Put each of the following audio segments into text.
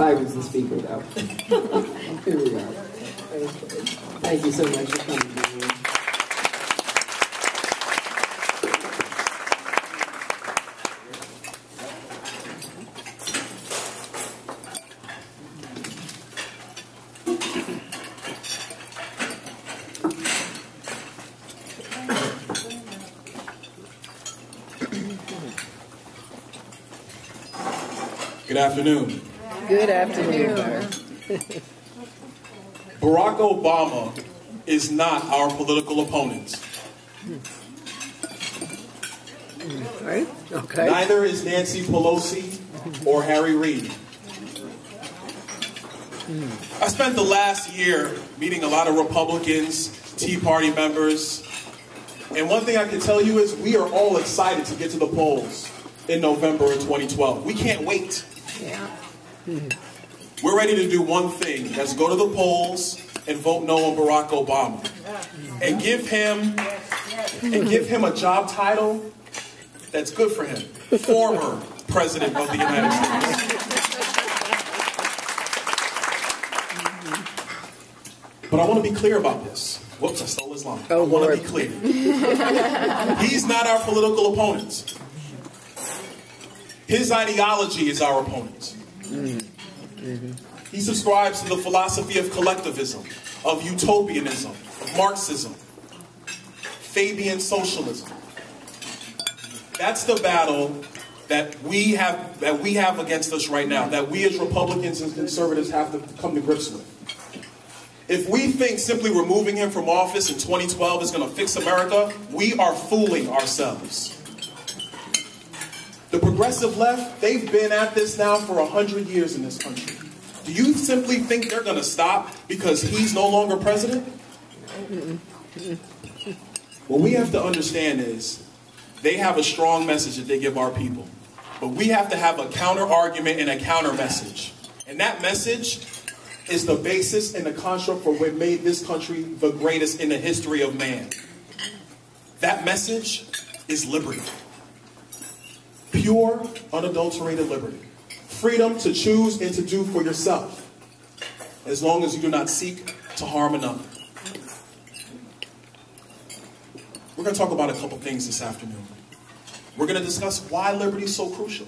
Byron's the speaker, though. Here we go. Okay. Thank you so much for coming, Byron. Good afternoon. Good afternoon, Byron. Barack Obama is not our political opponent. Right? Okay. Neither is Nancy Pelosi or Harry Reid. I spent the last year meeting a lot of Republicans, Tea Party members, and one thing I can tell you is we are all excited to get to the polls in November of 2012. We can't wait. Yeah. We're ready to do one thing. That's go to the polls and vote no on Barack Obama. And give him a job title that's good for him. Former President of the United States. But I want to be clear about this. Whoops, I stole his line. I want to be clear. He's not our political opponent. His ideology is our opponent. He subscribes to the philosophy of collectivism, of utopianism, of Marxism, Fabian socialism. That's the battle that we have against us right now, that we as Republicans and conservatives have to come to grips with. If we think simply removing him from office in 2012 is going to fix America, we are fooling ourselves. The progressive left, they've been at this now for 100 years in this country. Do you simply think they're going to stop because he's no longer president? What we have to understand is they have a strong message that they give our people. But we have to have a counter argument and a counter message. And that message is the basis and the construct for what made this country the greatest in the history of man. That message is liberty. Pure, unadulterated liberty. Freedom to choose and to do for yourself, as long as you do not seek to harm another. We're going to talk about a couple things this afternoon. We're going to discuss why liberty is so crucial.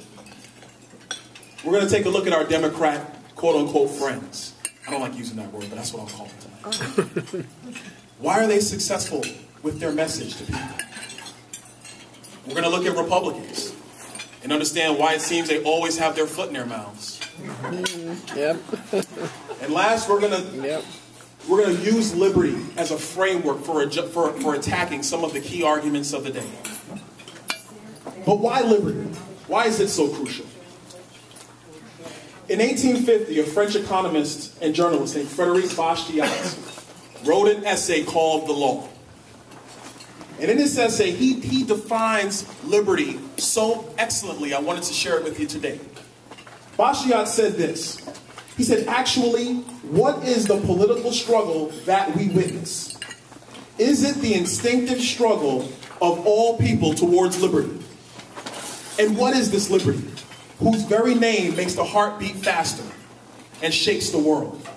We're going to take a look at our Democrat, quote-unquote, friends. I don't like using that word, but that's what I'll call them tonight. Why are they successful with their message to people? We're going to look at Republicans and understand why it seems they always have their foot in their mouths. Yep. And last, we're gonna use liberty as a framework for attacking some of the key arguments of the day. But why liberty? Why is it so crucial? In 1850, a French economist and journalist named Frederic Bastiat wrote an essay called The Law. And in this essay, he defines liberty so excellently, I wanted to share it with you today. Bastiat said this. He said, actually, what is the political struggle that we witness? Is it the instinctive struggle of all people towards liberty? And what is this liberty, whose very name makes the heart beat faster and shakes the world?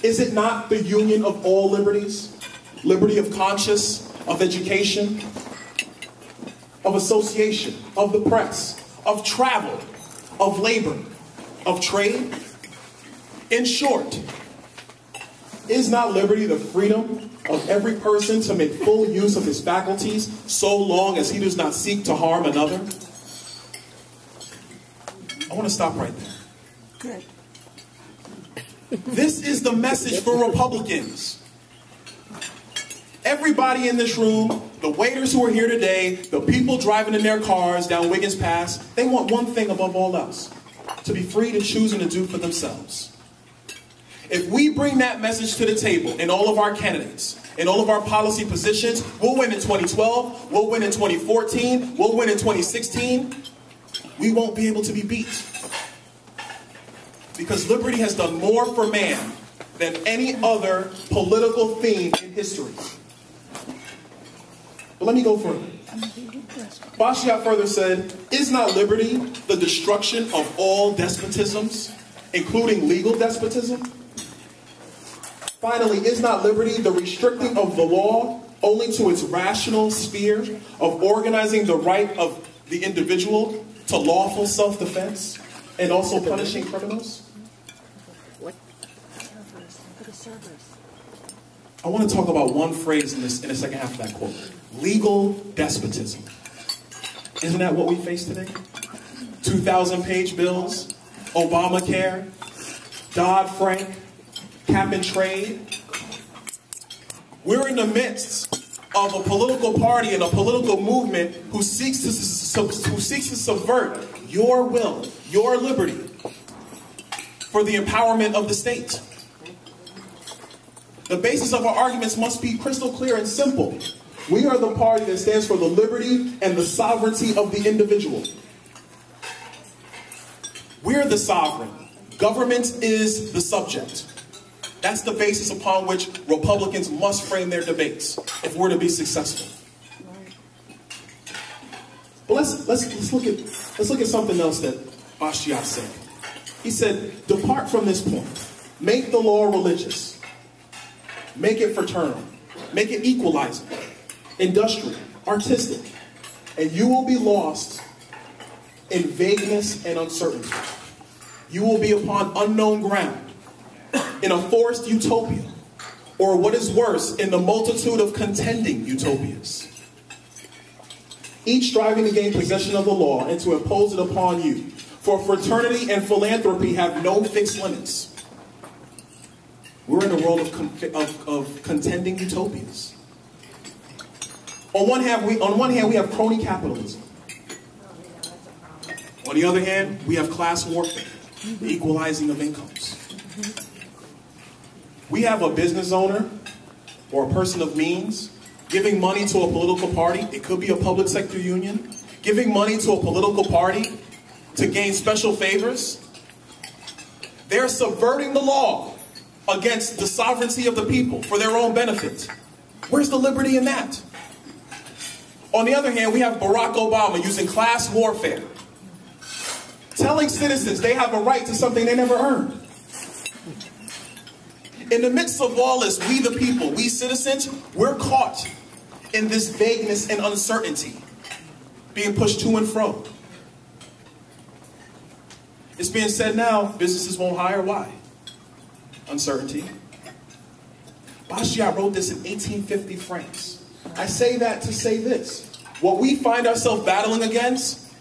Is it not the union of all liberties? Liberty of conscience, of education, of association, of the press, of travel, of labor, of trade? In short, is not liberty the freedom of every person to make full use of his faculties so long as he does not seek to harm another? I want to stop right there. Good. This is the message for Republicans. Everybody in this room, the waiters who are here today, the people driving in their cars down Wiggins Pass, they want one thing above all else: to be free to choose and to do for themselves. If we bring that message to the table in all of our candidates, in all of our policy positions, we'll win in 2012, we'll win in 2014, we'll win in 2016. We won't be able to be beat. Because liberty has done more for man than any other political theme in history. But let me go further. Basquiat further said, is not liberty the destruction of all despotisms, including legal despotism? Finally, is not liberty the restricting of the law only to its rational sphere of organizing the right of the individual to lawful self-defense and also punishing criminals? I want to talk about one phrase in the second half of that quote. Legal despotism. Isn't that what we face today? 2,000-page bills, Obamacare, Dodd-Frank, cap and trade. We're in the midst of a political party and a political movement who seeks to subvert your will, your liberty, for the empowerment of the state. The basis of our arguments must be crystal clear and simple. We are the party that stands for the liberty and the sovereignty of the individual. We're the sovereign. Government is the subject. That's the basis upon which Republicans must frame their debates if we're to be successful. But let's look at something else that Basquiat said. He said, depart from this point. Make the law religious. Make it fraternal. Make it equalizing, industrial, artistic. And you will be lost in vagueness and uncertainty. You will be upon unknown ground, in a forced utopia, or what is worse, in the multitude of contending utopias. Each striving to gain possession of the law and to impose it upon you. For fraternity and philanthropy have no fixed limits. We're in a world of contending utopias. On one hand, we have crony capitalism. On the other hand, we have class warfare, the equalizing of incomes. We have a business owner or a person of means giving money to a political party. It could be a public sector union. Giving money to a political party to gain special favors. They're subverting the law against the sovereignty of the people for their own benefit. Where's the liberty in that? On the other hand, we have Barack Obama using class warfare, telling citizens they have a right to something they never earned. In the midst of all this, we the people, we citizens, we're caught in this vagueness and uncertainty, being pushed to and fro. It's being said now, businesses won't hire. Why? Uncertainty. Basquiat wrote this in 1850 France. I say that to say this. What we find ourselves battling against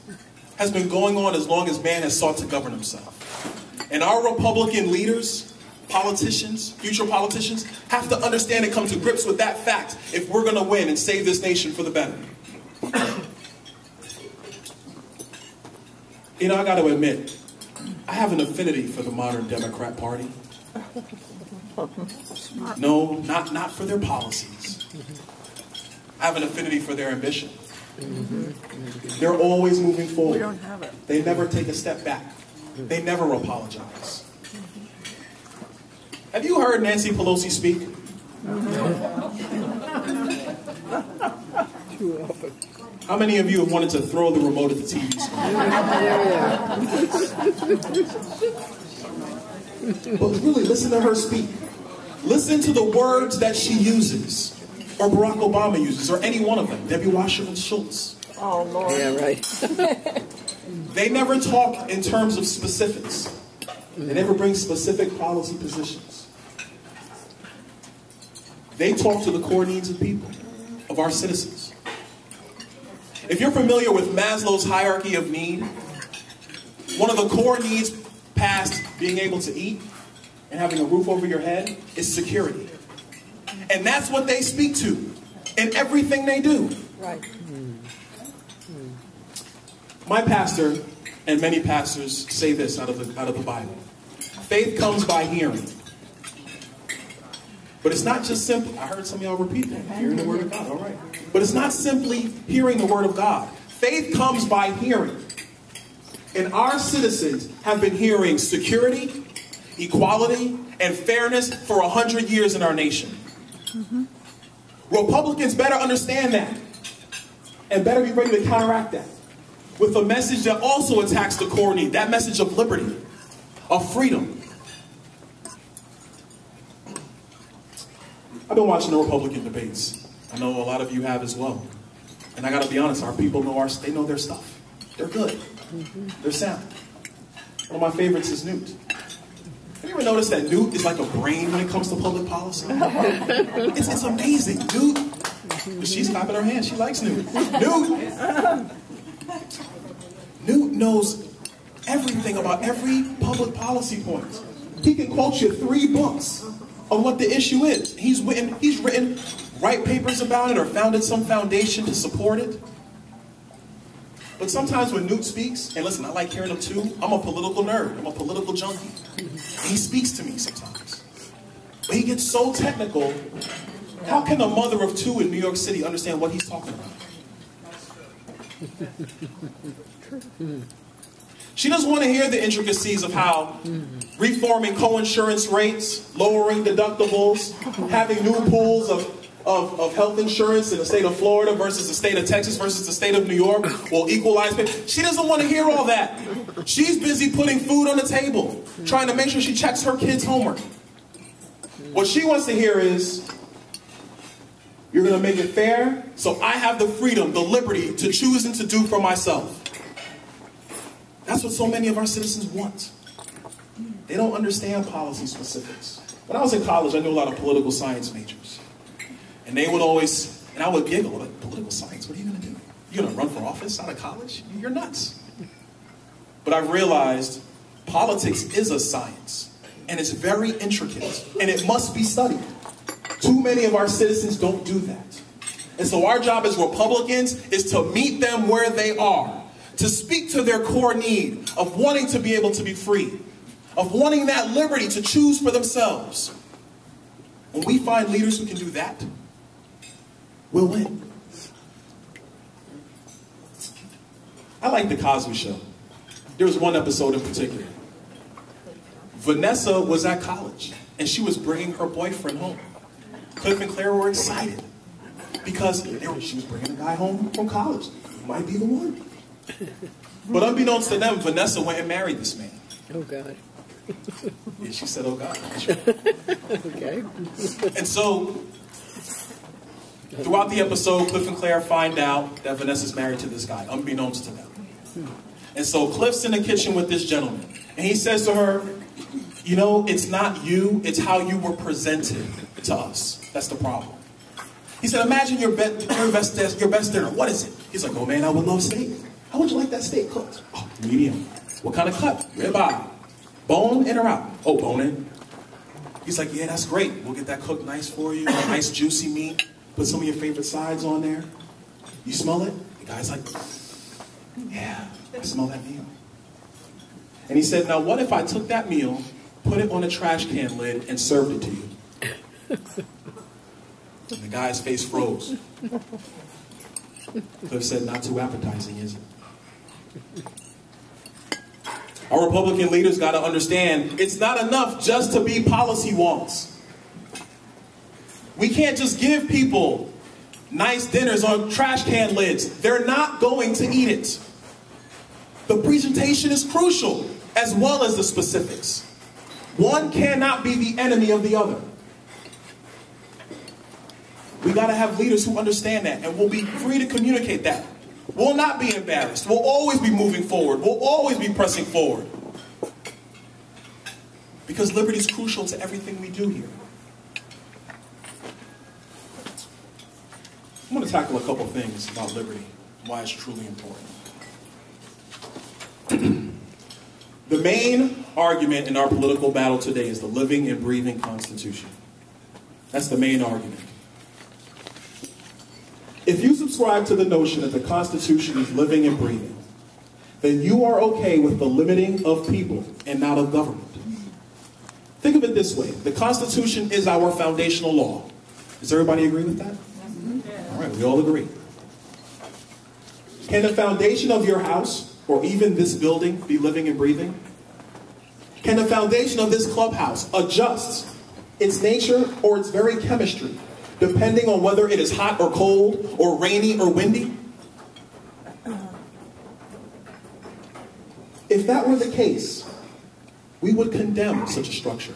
has been going on as long as man has sought to govern himself. And our Republican leaders, politicians, future politicians, have to understand and come to grips with that fact if we're going to win and save this nation for the better. You know, I got to admit, I have an affinity for the modern Democrat Party. No, not for their policies. I have an affinity for their ambition. They're always moving forward. We don't have it. They never take a step back. They never apologize. Have you heard Nancy Pelosi speak? Too often. How many of you have wanted to throw the remote at the TV screen? But really, listen to her speak. Listen to the words that she uses, or Barack Obama uses, or any one of them, Debbie Wasserman Schultz. Oh, Lord. Yeah, right. They never talk in terms of specifics. They never bring specific policy positions. They talk to the core needs of people, of our citizens. If you're familiar with Maslow's hierarchy of need, one of the core needs past being able to eat and having a roof over your head is security. And that's what they speak to in everything they do. Right. My pastor and many pastors say this out of the Bible. Faith comes by hearing. But it's not just simply, I heard some of y'all repeat that, hearing the word of God, all right. But it's not simply hearing the word of God. Faith comes by hearing. And our citizens have been hearing security, equality, and fairness for 100 years in our nation. Republicans better understand that. and better be ready to counteract that with a message that also attacks the core need, that message of liberty, of freedom. I've been watching the Republican debates. I know a lot of you have as well. And I gotta be honest, our people they know their stuff. They're good. They're sound. One of my favorites is Newt. Have you ever noticed that Newt is like a brain when it comes to public policy? It's amazing. Newt, she's clapping her hands. She likes Newt. Newt knows everything about every public policy point. He can quote you 3 books on what the issue is. He's written white papers about it or founded some foundation to support it. But sometimes when Newt speaks, and listen, I like hearing him too. I'm a political nerd. I'm a political junkie. And he speaks to me sometimes. But he gets so technical. How can a mother of 2 in New York City understand what he's talking about? She doesn't want to hear the intricacies of how reforming co-insurance rates, lowering deductibles, having new pools of health insurance in the state of Florida versus the state of Texas versus the state of New York will equalize pay. She doesn't want to hear all that. She's busy putting food on the table, trying to make sure she checks her kids' homework. What she wants to hear is, you're going to make it fair, so I have the freedom, the liberty to choose and to do for myself. That's what so many of our citizens want. They don't understand policy specifics. When I was in college, I knew a lot of political science majors. And they would always, and I would giggle, like, political science, what are you going to do? You're going to run for office out of college? You're nuts. But I realized politics is a science, and it's very intricate, and it must be studied. Too many of our citizens don't do that. And so our job as Republicans is to meet them where they are, to speak to their core need of wanting to be able to be free, of wanting that liberty to choose for themselves. When we find leaders who can do that, we'll win. I like The Cosby Show. There was one episode in particular. Vanessa was at college, and she was bringing her boyfriend home. Cliff and Claire were excited because she was bringing a guy home from college. He might be the one. But unbeknownst to them, Vanessa went and married this man. Oh, God. Yeah, she said, oh, God. Okay. And so, throughout the episode, Cliff and Claire find out that Vanessa's married to this guy, unbeknownst to them. And so Cliff's in the kitchen with this gentleman. And he says to her, you know, it's not you, it's how you were presented to us. That's the problem. He said, imagine your best dinner. What is it? He's like, oh, man, I would love steak. How would you like that steak cooked? Oh, medium. What kind of cut? Ribeye. Bone in or out? Oh, bone in. He's like, yeah, that's great. We'll get that cooked nice for you. Nice juicy meat. Put some of your favorite sides on there. You smell it? The guy's like, yeah, I smell that meal. And he said, now what if I took that meal, put it on a trash can lid, and served it to you? And the guy's face froze. Cliff said, not too appetizing, is it? Our Republican leaders got to understand, it's not enough just to be policy wonks. We can't just give people nice dinners on trash can lids. They're not going to eat it. The presentation is crucial, as well as the specifics. One cannot be the enemy of the other. We got to have leaders who understand that, and will be free to communicate that. We'll not be embarrassed. We'll always be moving forward. We'll always be pressing forward. Because liberty is crucial to everything we do here. I'm going to tackle a couple things about liberty, why it's truly important. The main argument in our political battle today is the living and breathing Constitution. That's the main argument. If you subscribe to the notion that the Constitution is living and breathing, then you are okay with the limiting of people and not of government. Think of it this way. The Constitution is our foundational law. Does everybody agree with that? All right, we all agree. Can the foundation of your house, or even this building, be living and breathing? Can the foundation of this clubhouse adjust its nature or its very chemistry, depending on whether it is hot or cold, or rainy or windy? if that were the case, we would condemn such a structure.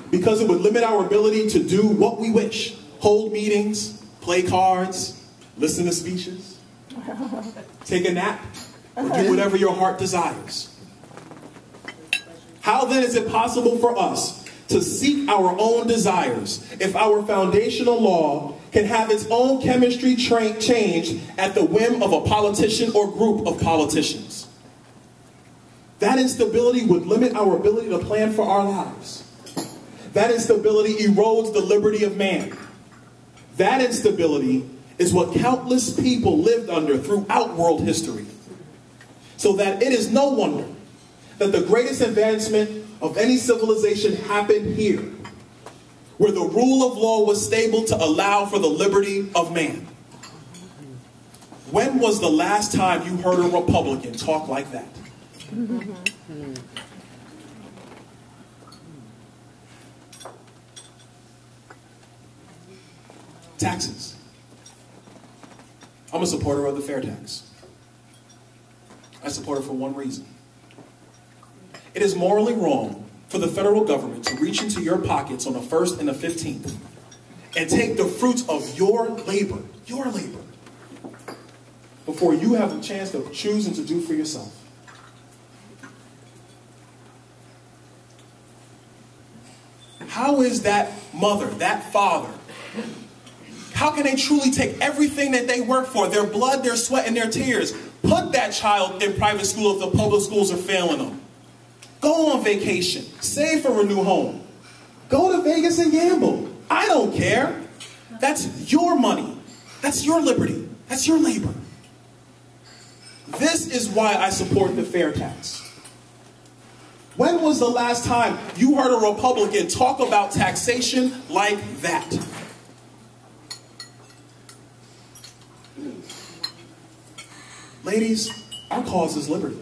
Because it would limit our ability to do what we wish. Hold meetings, play cards, listen to speeches, take a nap, or do whatever your heart desires. How then is it possible for us to seek our own desires if our foundational law can have its own chemistry changed at the whim of a politician or group of politicians? That instability would limit our ability to plan for our lives. That instability erodes the liberty of man. That instability is what countless people lived under throughout world history. So that it is no wonder that the greatest advancement of any civilization happened here, where the rule of law was stable to allow for the liberty of man. When was the last time you heard a Republican talk like that? Taxes. I'm a supporter of the fair tax. I support it for one reason. It is morally wrong for the federal government to reach into your pockets on the 1st and the 15th and take the fruits of your labor, before you have a chance to choose and to do for yourself. How is that mother, that father, how can they truly take everything that they work for, their blood, their sweat, and their tears, put that child in private school if the public schools are failing them? Go on vacation. Save for a new home. Go to Vegas and gamble. I don't care. That's your money. That's your liberty. That's your labor. This is why I support the fair tax. When was the last time you heard a Republican talk about taxation like that? Ladies, our cause is liberty.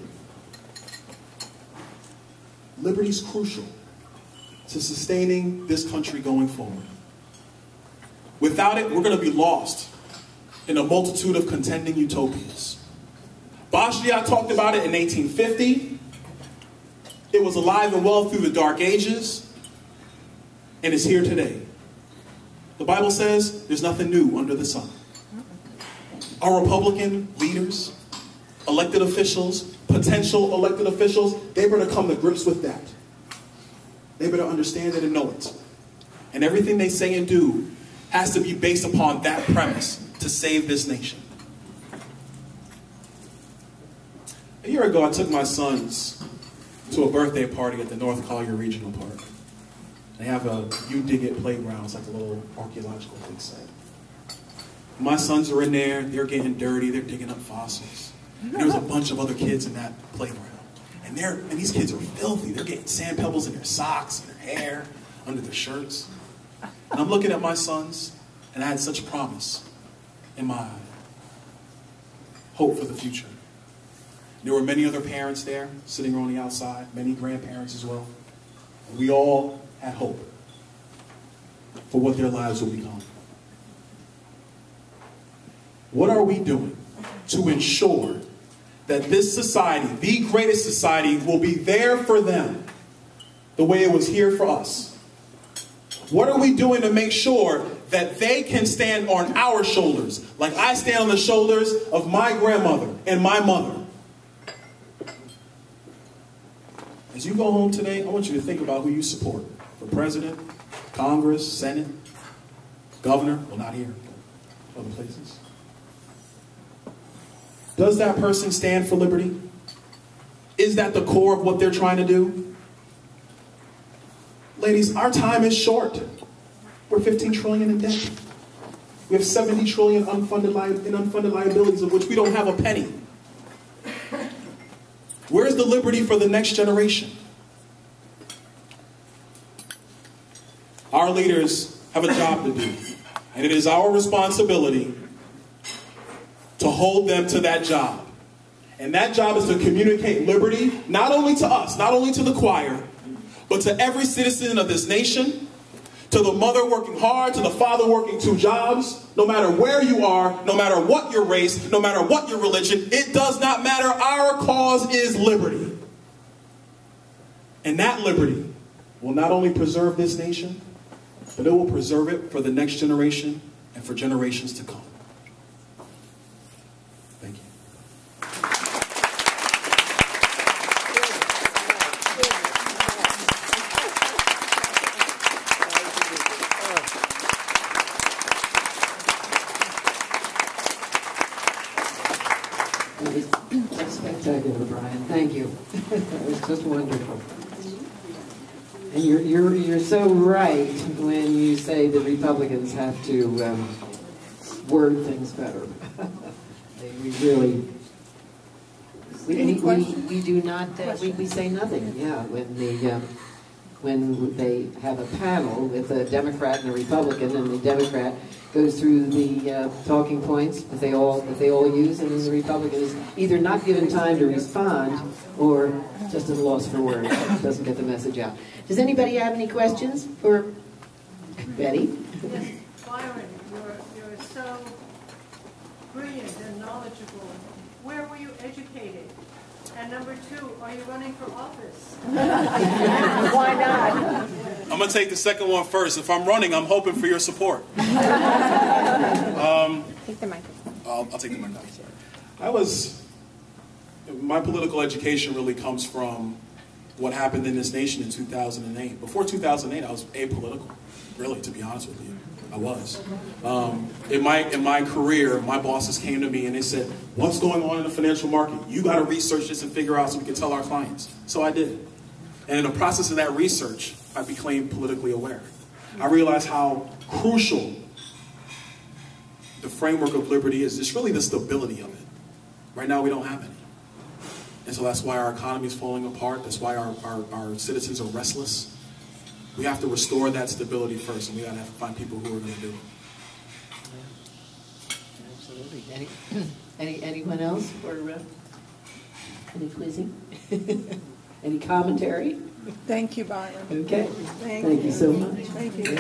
Liberty is crucial to sustaining this country going forward. Without it, we're going to be lost in a multitude of contending utopias. Basquiat talked about it in 1850. It was alive and well through the Dark Ages, and it's here today. The Bible says there's nothing new under the sun. Our Republican leaders, elected officials, potential elected officials, they better come to grips with that. They better understand it and know it. And everything they say and do has to be based upon that premise to save this nation. A year ago, I took my sons to a birthday party at the North Collier Regional Park. They have a You Dig It playground. It's like a little archaeological dig site. My sons are in there. They're getting dirty. They're digging up fossils. And there was a bunch of other kids in that playground. And these kids are filthy. They're getting sand pebbles in their socks, in their hair, under their shirts. And I'm looking at my sons, and I had such promise in my eye. Hope for the future. There were many other parents there, sitting on the outside, many grandparents as well. And we all had hope for what their lives will become. What are we doing to ensure that this society, the greatest society, will be there for them the way it was here for us? What are we doing to make sure that they can stand on our shoulders, like I stand on the shoulders of my grandmother and my mother? As you go home today, I want you to think about who you support. For president, Congress, Senate, governor, well, not here, but other places. Does that person stand for liberty? Is that the core of what they're trying to do? Ladies, our time is short. We're 15 trillion in debt. We have 70 trillion in unfunded liabilities, of which we don't have a penny. Where's the liberty for the next generation? Our leaders have a job to do, and it is our responsibility to hold them to that job. And that job is to communicate liberty, not only to us, not only to the choir, but to every citizen of this nation, To the mother working hard, to the father working 2 jobs, no matter where you are, no matter what your race, no matter what your religion, it does not matter. Our cause is liberty. And that liberty will not only preserve this nation, but it will preserve it for the next generation and for generations to come. Thank you. That's spectacular, Brian. Thank you. That was just wonderful. And you're so right when you say the Republicans have to word things better. We really. We do not. We say nothing. Yeah, when they have a panel with a Democrat and a Republican, and the Democrat goes through the talking points that they all use, and then the Republican is either not given time to respond or just at a loss for words, doesn't get the message out. Does anybody have any questions for Betty? Yes, Byron, you're so brilliant and knowledgeable. Where were you educated? And number 2, are you running for office? Why not? I'm going to take the second one first. If I'm running, I'm hoping for your support. Take the microphone. I'll take the microphone. My political education really comes from what happened in this nation in 2008. Before 2008, I was apolitical, really, to be honest with you. I was. In my career, my bosses came to me and they said, what's going on in the financial market? You got to research this and figure out so we can tell our clients. So I did. And in the process of that research, I became politically aware. I realized how crucial the framework of liberty is. It's really the stability of it. Right now, we don't have any. And so that's why our economy is falling apart. That's why our citizens are restless. We have to restore that stability first, and we got to find people who are going to do it. Absolutely. Anyone else for any quizzing? Any commentary? Thank you, Byron. Okay. Thank you so much. Thank you.